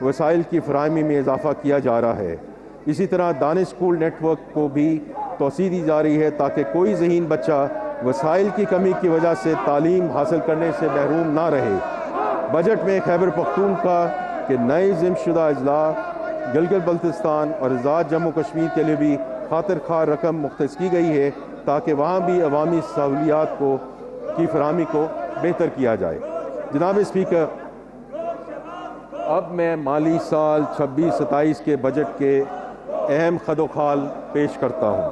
وسائل کی فراہمی میں اضافہ کیا جا رہا ہے۔ اسی طرح دانش اسکول نیٹ ورک کو بھی توسیع دی جا رہی ہے تاکہ کوئی ذہین بچہ وسائل کی کمی کی وجہ سے تعلیم حاصل کرنے سے محروم نہ رہے۔ بجٹ میں خیبر پختونخوا کے نئے ضم شدہ اضلاع گلگت بلتستان اور آزاد جموں کشمیر کے لیے بھی خاطر خواہ رقم مختص کی گئی ہے تاکہ وہاں بھی عوامی سہولیات کی فراہمی کو بہتر کیا جائے۔ جناب اسپیکر، اب میں مالی سال 26-27 کے بجٹ کے اہم خد و خال پیش کرتا ہوں۔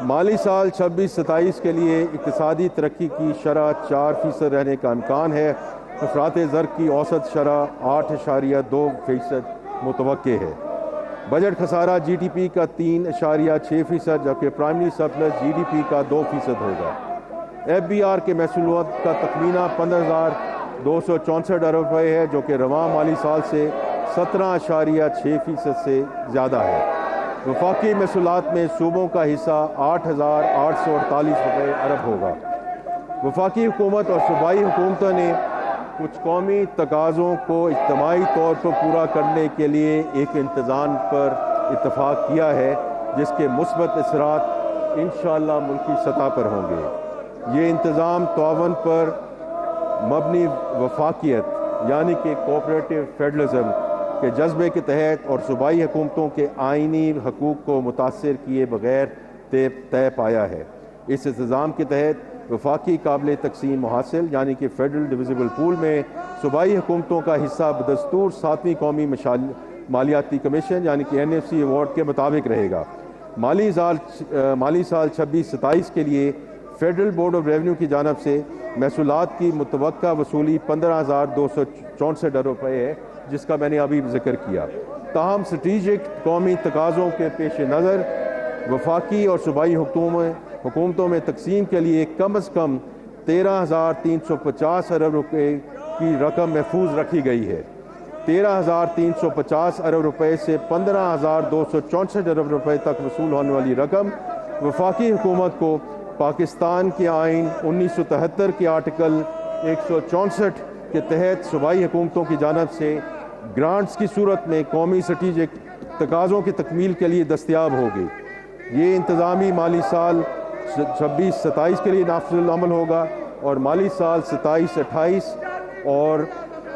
مالی سال 26-27 کے لیے اقتصادی ترقی کی شرح 4% رہنے کا امکان ہے۔ افراط زر کی اوسط شرح 8.2% متوقع ہے۔ بجٹ خسارہ جی ڈی پی کا 3.6%، جبکہ primary surplus G D P کا 2% ہوگا۔ ایف بی آر کے محصولات کا تخمینہ 15,264 ارب روپے ہے، جو کہ رواں مالی سال سے 17.6% سے زیادہ ہے۔ وفاقی محصولات میں صوبوں کا حصہ 8,848 ارب ہوگا۔ وفاقی حکومت اور صوبائی حکومتوں نے کچھ قومی تقاضوں کو اجتماعی طور پر پورا کرنے کے لیے ایک انتظام پر اتفاق کیا ہے، جس کے مثبت اثرات انشاءاللہ ملکی سطح پر ہوں گے۔ یہ انتظام تعاون پر مبنی وفاقیت یعنی کہ کوآپریٹو فیڈرلزم کے جذبے کے تحت اور صوبائی حکومتوں کے آئینی حقوق کو متاثر کیے بغیر طے پایا ہے۔ اس انتظام کے تحت وفاقی قابل تقسیم محاصل یعنی کہ فیڈرل ڈویزیبل پول میں صوبائی حکومتوں کا حصہ بدستور 7ویں قومی مالیاتی کمیشن یعنی کہ NFC ایوارڈ کے مطابق رہے گا۔ مالی سال 26-27 کے لیے فیڈرل بورڈ آف ریونیو کی جانب سے محصولات کی متوقع وصولی 15,264 ارب روپے ہے، جس کا میں نے ابھی ذکر کیا۔ تاہم اسٹریٹجک قومی تقاضوں کے پیش نظر وفاقی اور صوبائی حکومتوں میں تقسیم کے لیے کم از کم 13,350 ارب روپے کی رقم محفوظ رکھی گئی ہے۔ 13,350 ارب روپے سے 15,264 ارب روپے تک وصول ہونے والی رقم وفاقی حکومت کو پاکستان کے آئین 1973 کے آرٹیکل 164 کے تحت صوبائی حکومتوں کی جانب سے گرانٹس کی صورت میں قومی اسٹریٹجک تقاضوں کی تکمیل کے لیے دستیاب ہوگی۔ یہ انتظامی مالی سال 26-27 کے لیے نافذ العمل ہوگا اور مالی سال 27-28 اور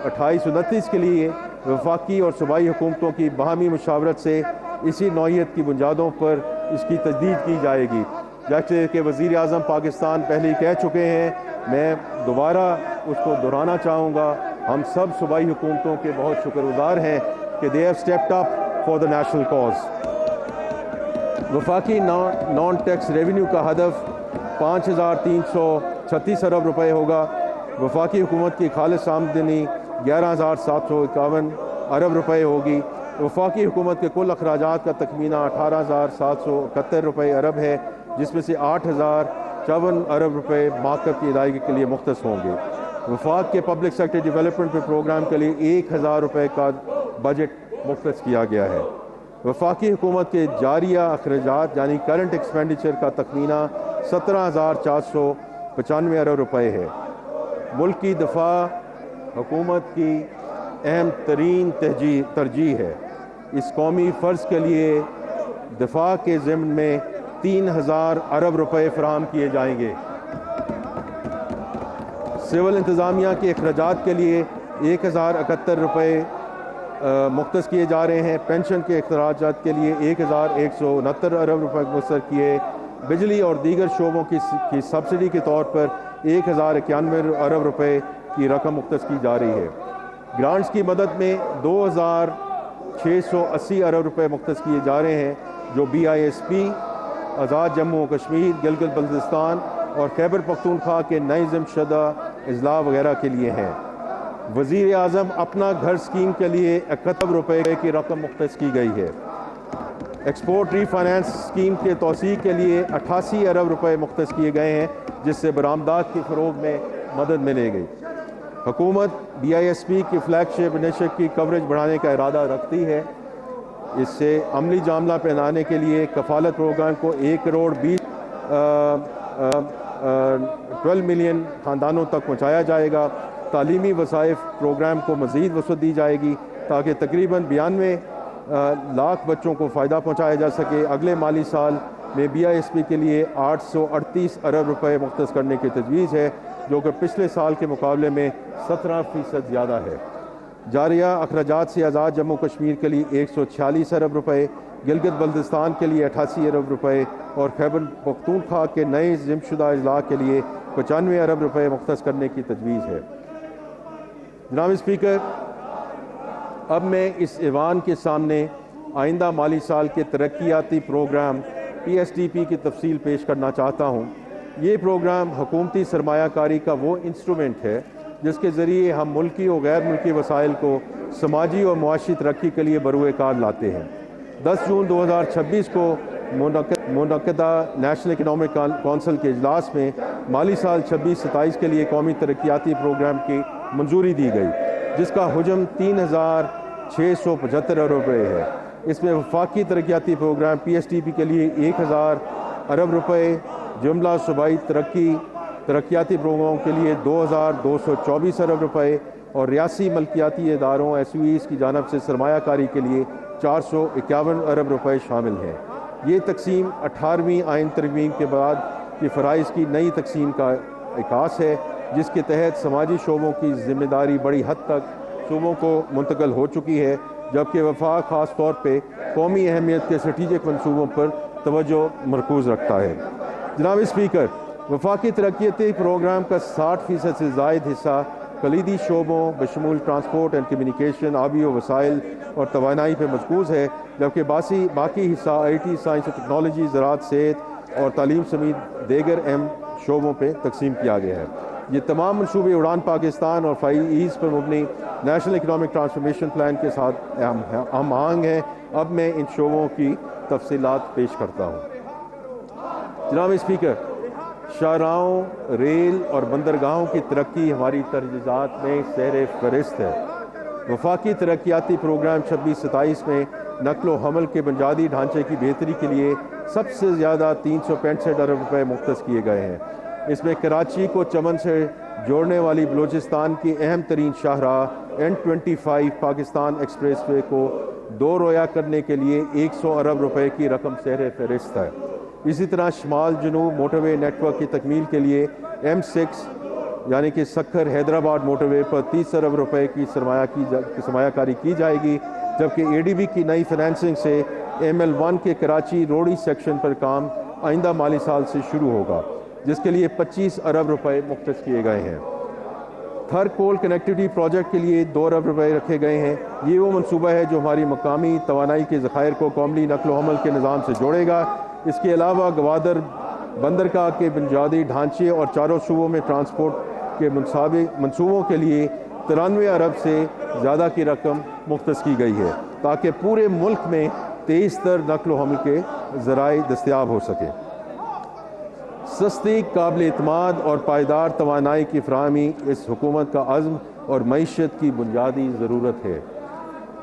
28-29 کے لیے وفاقی اور صوبائی حکومتوں کی باہمی مشاورت سے اسی نوعیت کی بنیادوں پر اس کی تجدید کی جائے گی۔ جیسے کہ وزیر اعظم پاکستان پہلے ہی کہہ چکے ہیں، میں دوبارہ اس کو دہرانا چاہوں گا، ہم سب صوبائی حکومتوں کے بہت شکر گزار ہیں کہ they have stepped up for the national cause۔ وفاقی نان ٹیکس ریونیو کا ہدف 5,336 ارب روپے ہوگا۔ وفاقی حکومت کی خالص آمدنی 11,751 ارب روپے ہوگی۔ وفاقی حکومت کے کل اخراجات کا تخمینہ 18,771 روپے ارب ہے، جس میں سے 8,054 ارب روپے مارکت کی ادائیگی کے لیے مختص ہوں گے۔ وفاق کے پبلک سیکٹر ڈیولپمنٹ پروگرام کے لیے 1,000 روپے کا بجٹ مختص کیا گیا ہے۔ وفاقی حکومت کے جاریہ اخراجات یعنی کرنٹ ایکسپینڈیچر کا تخمینہ 17,495 ارب روپے ہے۔ ملک کی دفاع حکومت کی اہم ترین ترجیح ہے۔ اس قومی فرض کے لیے دفاع کے ضمن میں 3,000 ارب روپے فراہم کیے جائیں گے۔ سول انتظامیہ کے اخراجات کے لیے 1,071 روپے مختص کیے جا رہے ہیں۔ پینشن کے اخراجات کے لیے 1,169 ارب روپے مختص کیے۔ بجلی اور دیگر شعبوں کی سبسڈی کے طور پر 1,091 ارب روپے کی رقم مختص کی جا رہی ہے۔ گرانٹس کی مدد میں 2,680 ارب روپے مختص کیے جا رہے ہیں، جو BISP، آزاد جموں و کشمیر، گلگت بلتستان اور خیبر پختونخوا کے نئے ضم شدہ اضلاع وغیرہ کے لیے ہیں۔ وزیر اعظم اپنا گھر اسکیم کے لیے 71 روپے کی رقم مختص کی گئی ہے۔ ایکسپورٹ ری فائنانس اسکیم کے توسیع کے لیے 88 ارب روپے مختص کیے گئے ہیں، جس سے برآمدات کے فروغ میں مدد ملے گی۔ حکومت BISP کی فلیگ شپ انیشیٹو کی کوریج بڑھانے کا ارادہ رکھتی ہے۔ اس سے عملی جاملہ پہنانے کے لیے کفالت پروگرام کو 1,12 ملین خاندانوں تک پہنچایا جائے گا۔ تعلیمی وظائف پروگرام کو مزید وسعت دی جائے گی۔ تاکہ تقریباً 92 لاکھ بچوں کو فائدہ پہنچایا جا سکے۔ اگلے مالی سال میں BISP کے لیے 838 ارب روپے مختص کرنے کی تجویز ہے، جو کہ پچھلے سال کے مقابلے میں 17% زیادہ ہے۔ جاریہ اخراجات سے آزاد جموں کشمیر کے لیے 146 ارب روپے، گلگت بلتستان کے لیے 88 ارب روپے اور خیبر پختونخوا کے نئے ضم شدہ اضلاع کے لیے 95 ارب روپے مختص کرنے کی تجویز ہے۔ جناب اسپیکر، اب میں اس ایوان کے سامنے آئندہ مالی سال کے ترقیاتی پروگرام PSDP کی تفصیل پیش کرنا چاہتا ہوں۔ یہ پروگرام حکومتی سرمایہ کاری کا وہ انسٹرومنٹ ہے جس کے ذریعے ہم ملکی اور غیر ملکی وسائل کو سماجی اور معاشی ترقی کے لیے بروئے کار لاتے ہیں۔ 10 جون 2026 کو منعقدہ نیشنل اکنامک کونسل کے اجلاس میں مالی سال 26-27 کے لیے قومی ترقیاتی پروگرام کی منظوری دی گئی، جس کا حجم 3675 ارب روپے ہے۔ اس میں وفاقی ترقیاتی پروگرام PSDP کے لیے 1000 ارب روپے، جملہ صوبائی ترقیاتی پروگراموں کے لیے 2224 ارب روپے اور ریاستی ملکیاتی اداروں SOEs کی جانب سے سرمایہ کاری کے لیے 451 ارب روپے شامل ہیں۔ یہ تقسیم 18ویں آئین ترمیم کے بعد کی فرائض کی نئی تقسیم کا عکاس ہے، جس کے تحت سماجی شعبوں کی ذمہ داری بڑی حد تک صوبوں کو منتقل ہو چکی ہے، جبکہ وفاق خاص طور پہ قومی اہمیت کے اسٹریٹجک منصوبوں پر توجہ مرکوز رکھتا ہے۔ جناب اسپیکر، وفاقی ترقیاتی پروگرام کا 60% سے زائد حصہ کلیدی شعبوں بشمول ٹرانسپورٹ اینڈ کمیونیکیشن، آبی و وسائل اور توانائی پہ مرکوز ہے، جبکہ باقی حصہ IT، سائنس و ٹیکنالوجی، زراعت، صحت اور تعلیم سمیت دیگر اہم شعبوں پہ تقسیم کیا گیا ہے۔ یہ تمام منصوبے اڑان پاکستان اور 5 پر مبنی نیشنل اکنامک ٹرانسفارمیشن پلان کے ساتھ ہم آہنگ ہیں۔ اب میں ان شعبوں کی تفصیلات پیش کرتا ہوں۔ جناب اسپیکر، شاہراہوں، ریل اور بندرگاہوں کی ترقی ہماری تجویزات میں سیر فہرست ہے۔ وفاقی ترقیاتی پروگرام 26-27 میں نقل و حمل کے بنیادی ڈھانچے کی بہتری کے لیے سب سے زیادہ 365 ارب روپے مختص کیے گئے ہیں۔ اس میں کراچی کو چمن سے جوڑنے والی بلوچستان کی اہم ترین شاہراہ N25 پاکستان ایکسپریس وے کو 2 رویہ کرنے کے لیے 100 ارب روپے کی رقم سیر فہرست ہے۔ اسی طرح شمال جنوب موٹر وے نیٹ ورک کی تکمیل کے لیے M6 یعنی کہ سکھر حیدرآباد موٹر وے پر 30 ارب روپے کی سرمایہ کاری کی جائے گی، جبکہ ADB کی نئی فنانسنگ سے ML1 کے کراچی روڑی سیکشن پر کام آئندہ مالی سال سے شروع ہوگا، جس کے لیے 25 ارب روپے مختص کیے گئے ہیں۔ تھر کول کنیکٹیوٹی پروجیکٹ کے لیے 2 ارب روپے رکھے گئے ہیں۔ یہ وہ منصوبہ ہے جو ہماری مقامی توانائی کے ذخائر کو قومی نقل و حمل کے نظام سے جوڑے گا۔ اس کے علاوہ گوادر بندرگاہ کے بنیادی ڈھانچے اور چاروں صوبوں میں ٹرانسپورٹ کے منصوبوں کے لیے 93 ارب سے زیادہ کی رقم مختص کی گئی ہے، تاکہ پورے ملک میں تیز تر نقل و حمل کے ذرائع دستیاب ہو سکے۔ سستی، قابل اعتماد اور پائیدار توانائی کی فراہمی اس حکومت کا عزم اور معیشت کی بنیادی ضرورت ہے۔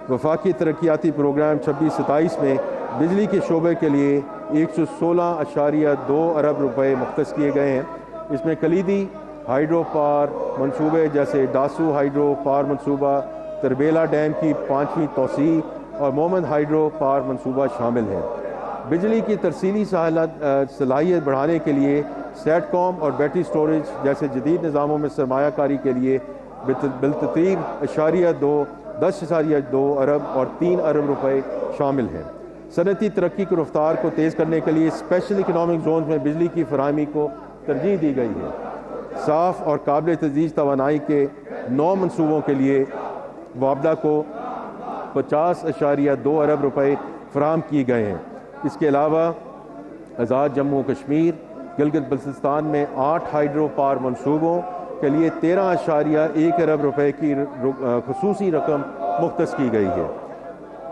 وفاقی ترقیاتی پروگرام 26-27 میں بجلی کے شعبے کے لیے 116.2 ارب روپے مختص کیے گئے ہیں۔ اس میں کلیدی ہائیڈرو پاور منصوبے جیسے ڈاسو ہائیڈرو پاور منصوبہ، تربیلا ڈیم کی 5ویں توسیع اور مومن ہائیڈرو پاور منصوبہ شامل ہیں۔ بجلی کی ترسیلی صلاحیت بڑھانے کے لیے سیٹ کام اور بیٹری سٹوریج جیسے جدید نظاموں میں سرمایہ کاری کے لیے بالترتیب 10.2 ارب اور 3 ارب روپے شامل ہیں۔ صنعتی ترقی کی رفتار کو تیز کرنے کے لیے اسپیشل اکنامک زونز میں بجلی کی فراہمی کو ترجیح دی گئی ہے۔ صاف اور قابل تجدید توانائی کے 9 منصوبوں کے لیے معاوضہ کو 50.2 ارب روپے فراہم کیے گئے ہیں۔ اس کے علاوہ آزاد جموں کشمیر، گلگت بلتستان میں 8 ہائیڈرو پاور منصوبوں کے لیے 13.1 ارب روپے کی خصوصی رقم مختص کی گئی ہے۔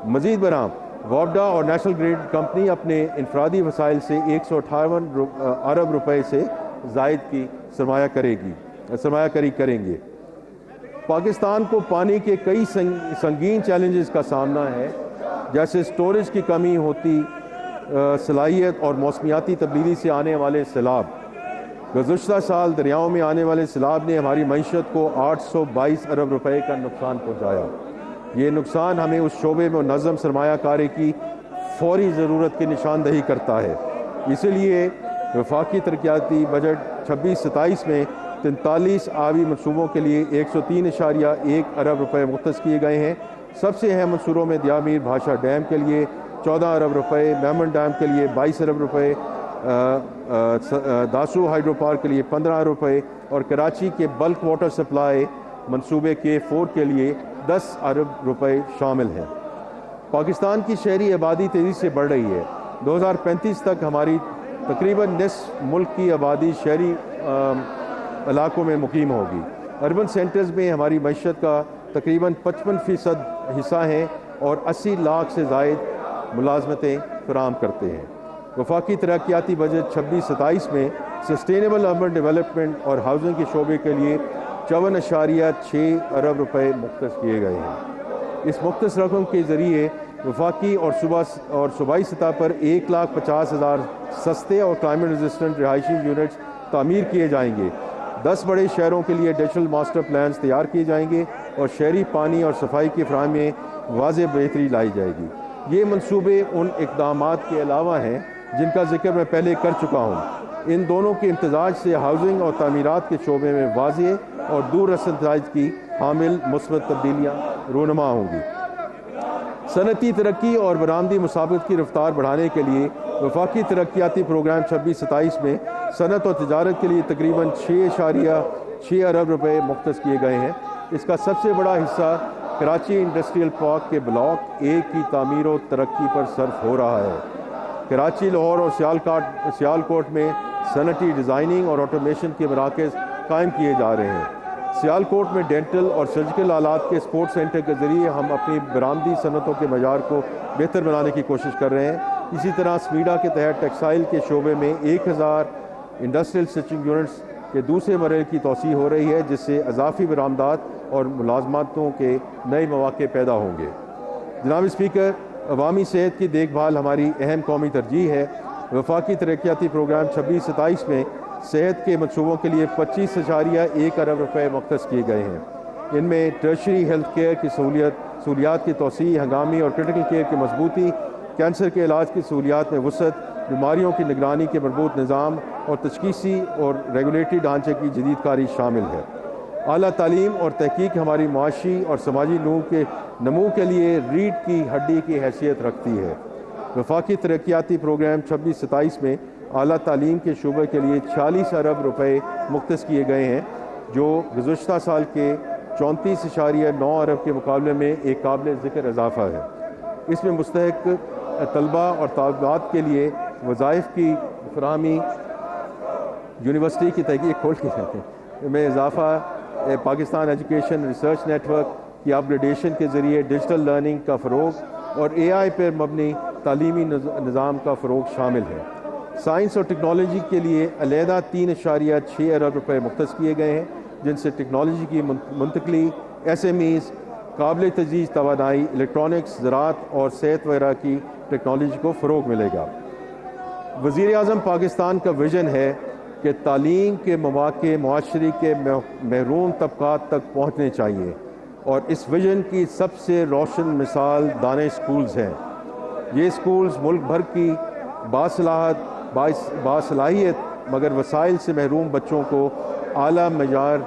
مزید برآں وابڈا اور نیشنل گریڈ کمپنی اپنے انفرادی وسائل سے 158 ارب روپے سے زائد کی سرمایہ کاری کریں گے۔ پاکستان کو پانی کے کئی سنگین چیلنجز کا سامنا ہے، جیسے سٹوریج کی کمی ہوتی صلاحیت اور موسمیاتی تبدیلی سے آنے والے سیلاب۔ گزشتہ سال دریاؤں میں آنے والے سیلاب نے ہماری معیشت کو 822 ارب روپے کا نقصان پہنچایا۔ یہ نقصان ہمیں اس شعبے میں منظم سرمایہ کاری کی فوری ضرورت کی نشاندہی کرتا ہے۔ اسی لیے وفاقی ترقیاتی بجٹ 26-27 میں 43 آبی منصوبوں کے لیے 103.1 ارب روپے مختص کیے گئے ہیں۔ سب سے اہم منصوبوں میں دیامیر بھاشا ڈیم کے لیے 14 ارب روپے، میمن ڈیم کے لیے 22 ارب روپے، داسو ہائیڈرو پارک کے لیے 15 ارب روپے اور کراچی کے بلک واٹر سپلائی منصوبے K4 کے لیے 10 ارب روپے شامل ہیں۔ پاکستان کی شہری آبادی تیزی سے بڑھ رہی ہے۔ 2035 تک ہماری تقریباً نصف ملک کی آبادی شہری علاقوں میں مقیم ہوگی۔ اربن سینٹرز میں ہماری معیشت کا تقریباً 55% حصہ ہیں اور 80 لاکھ سے زائد ملازمتیں فراہم کرتے ہیں۔ وفاقی ترقیاتی بجٹ 26-27 میں سسٹینیبل اربن ڈیولپمنٹ اور ہاؤسنگ کے شعبے کے لیے 54.6 ارب روپے مختص کیے گئے ہیں۔ اس مختص رقم کے ذریعے وفاقی اور صوبائی سطح پر 1,50,000 سستے اور کلائمیٹ ریزسٹنٹ رہائشی یونٹس تعمیر کیے جائیں گے۔ 10 بڑے شہروں کے لیے ڈیجیٹل ماسٹر پلانز تیار کیے جائیں گے اور شہری پانی اور صفائی کی فراہمی میں واضح بہتری لائی جائے گی۔ یہ منصوبے ان اقدامات کے علاوہ ہیں جن کا ذکر میں پہلے کر چکا ہوں۔ ان دونوں کے امتزاج سے ہاؤسنگ اور تعمیرات کے شعبے میں واضح اور دور رس نتائج کی حامل مثبت تبدیلیاں رونما ہوں گی۔ صنعتی ترقی اور برآمدی مسابقت کی رفتار بڑھانے کے لیے وفاقی ترقیاتی پروگرام 26-27 میں صنعت اور تجارت کے لیے تقریباً 6.6 ارب روپے مختص کیے گئے ہیں۔ اس کا سب سے بڑا حصہ کراچی انڈسٹریل پارک کے بلاک 1 کی تعمیر و ترقی پر صرف ہو رہا ہے۔ کراچی، لاہور اور سیالکوٹ میں صنعتی ڈیزائننگ اور آٹومیشن کے مراکز قائم کیے جا رہے ہیں۔ سیالکوٹ میں ڈینٹل اور سرجیکل آلات کے سپورٹ سینٹر کے ذریعے ہم اپنی برآمدی صنعتوں کے معیار کو بہتر بنانے کی کوشش کر رہے ہیں۔ اسی طرح سمیڈا کے تحت ٹیکسٹائل کے شعبے میں 1000 انڈسٹریل سٹچنگ یونٹس کے دوسرے مرحلے کی توسیع ہو رہی ہے، جس سے اضافی برآمدات اور ملازمتوں کے نئے مواقع پیدا ہوں گے۔ جناب اسپیکر، عوامی صحت کی دیکھ بھال ہماری اہم قومی ترجیح ہے۔ وفاقی ترقیاتی پروگرام 26-27 میں صحت کے منصوبوں کے لیے 25.1 ارب روپے مختص کیے گئے ہیں۔ ان میں ٹرشری ہیلتھ کیئر کی سہولیات کی توسیع، ہنگامی اور کرٹیکل کیئر کی مضبوطی، کینسر کے علاج کی سہولیات میں وسعت، بیماریوں کی نگرانی کے مربوط نظام اور تشخیصی اور ریگولیٹری ڈھانچے کی جدید کاری شامل ہے۔ اعلیٰ تعلیم اور تحقیق ہماری معاشی اور سماجی نمو کے لیے ریڑھ کی ہڈی کی حیثیت رکھتی ہے۔ وفاقی ترقیاتی پروگرام 26-27 میں اعلیٰ تعلیم کے شعبے کے لیے 46 ارب روپے مختص کیے گئے ہیں، جو گزشتہ سال کے 34.9 ارب کے مقابلے میں ایک قابل ذکر اضافہ ہے۔ اس میں مستحق طلباء اور طالبات کے لیے وظائف کی فراہمی، یونیورسٹی کی تحقیق کھول کے میں اضافہ، Pakistan education research network کی اپ گریڈیشن کے ذریعے ڈیجیٹل لرننگ کا فروغ اور AI پر مبنی تعلیمی نظام کا فروغ شامل ہے۔ سائنس اور ٹیکنالوجی کے لیے علیحدہ 3.6 ارب روپے مختص کیے گئے ہیں، جن سے ٹیکنالوجی کی منتقلی، SMEs، قابل تجدید توانائی، الیکٹرانکس، زراعت اور صحت وغیرہ کی ٹیکنالوجی کو فروغ ملے گا۔ وزیر اعظم پاکستان کا ویژن ہے کہ تعلیم کے مواقع معاشرے کے محروم طبقات تک پہنچنے چاہیے، اور اس ویژن کی سب سے روشن مثال دانش اسکولز ہیں۔ یہ اسکولز ملک بھر کی باصلاحیت مگر وسائل سے محروم بچوں کو اعلیٰ معیار